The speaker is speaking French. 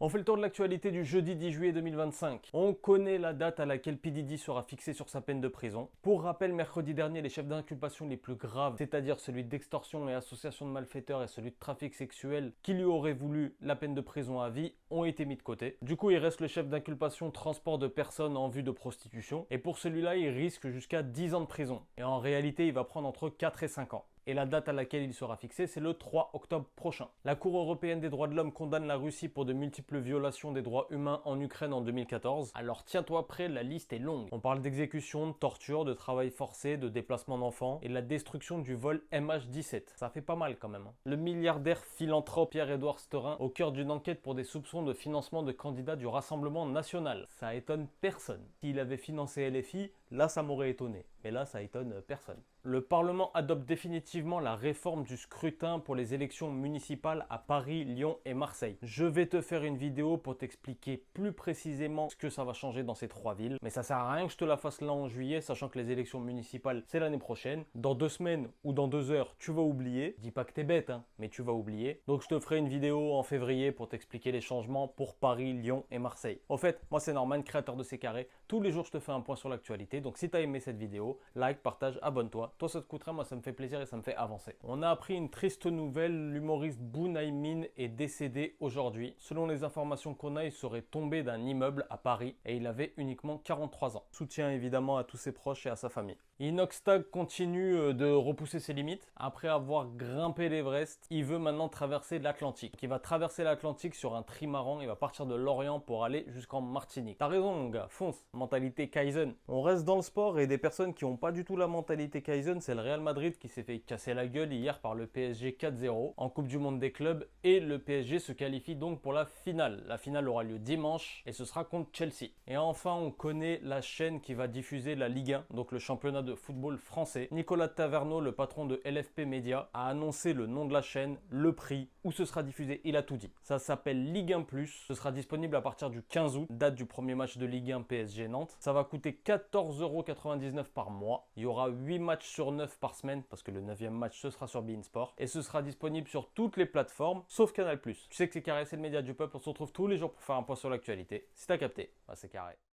On fait le tour de l'actualité du jeudi 10 juillet 2025. On connaît la date à laquelle P. Diddy sera fixé sur sa peine de prison. Pour rappel, mercredi dernier, les chefs d'inculpation les plus graves, c'est-à-dire celui d'extorsion et association de malfaiteurs et celui de trafic sexuel, qui lui aurait voulu la peine de prison à vie, ont été mis de côté. Du coup, il reste le chef d'inculpation transport de personnes en vue de prostitution. Et pour celui-là, il risque jusqu'à 10 ans de prison. Et en réalité, il va prendre entre 4 et 5 ans. Et la date à laquelle il sera fixé, c'est le 3 octobre prochain. La Cour européenne des droits de l'homme condamne la Russie pour de multiples violations des droits humains en Ukraine en 2014. Alors tiens-toi prêt, la liste est longue. On parle d'exécution, de torture, de travail forcé, de déplacement d'enfants et de la destruction du vol MH17. Ça fait pas mal quand même. Le milliardaire philanthrope Pierre-Édouard Sterin au cœur d'une enquête pour des soupçons de financement de candidats du Rassemblement national. Ça étonne personne. S'il avait financé LFI, là ça m'aurait étonné. Mais là ça étonne personne. Le Parlement adopte définitivement la réforme du scrutin pour les élections municipales à Paris, Lyon et Marseille. Je vais te faire une vidéo pour t'expliquer plus précisément ce que ça va changer dans ces trois villes. Mais ça sert à rien que je te la fasse là en juillet, sachant que les élections municipales, c'est l'année prochaine. Dans 2 semaines ou dans 2 heures, tu vas oublier. Je dis pas que t'es bête, hein, mais tu vas oublier. Donc je te ferai une vidéo en février pour t'expliquer les changements pour Paris, Lyon et Marseille. Au fait, moi c'est Norman, créateur de C'est Carré. Tous les jours, je te fais un point sur l'actualité. Donc si tu as aimé cette vidéo, like, partage, abonne-toi. Toi, ça te coûtera, moi, ça me fait plaisir et ça me fait avancer. On a appris une triste nouvelle, l'humoriste Bunaimin est décédé aujourd'hui. Selon les informations qu'on a, il serait tombé d'un immeuble à Paris et il avait uniquement 43 ans. Soutien évidemment à tous ses proches et à sa famille. Inoxtag continue de repousser ses limites. Après avoir grimpé l'Everest, il veut maintenant traverser l'Atlantique. Il va traverser l'Atlantique sur un trimaran, il va partir de l'Orient pour aller jusqu'en Martinique. T'as raison mon gars, fonce, mentalité Kaizen. On reste dans le sport et des personnes qui n'ont pas du tout la mentalité Kaizen, c'est le Real Madrid qui s'est fait casser la gueule hier par le PSG 4-0 en Coupe du Monde des clubs et le PSG se qualifie donc pour la finale. La finale aura lieu dimanche et ce sera contre Chelsea. Et enfin, on connaît la chaîne qui va diffuser la Ligue 1, donc le championnat de football français. Nicolas Taverneau, le patron de LFP Media, a annoncé le nom de la chaîne, le prix, où ce sera diffusé, il a tout dit. Ça s'appelle Ligue 1+, ce sera disponible à partir du 15 août, date du premier match de Ligue 1 PSG Nantes. Ça va coûter 14,99 € par mois. Il y aura 8 matchs sur 9 par semaine, parce que le 9e match ce sera sur beIN Sport. Et ce sera disponible sur toutes les plateformes, sauf Canal+. Tu sais que C'est Carré, c'est le média du peuple, on se retrouve tous les jours pour faire un point sur l'actualité. Si t'as capté, bah c'est carré.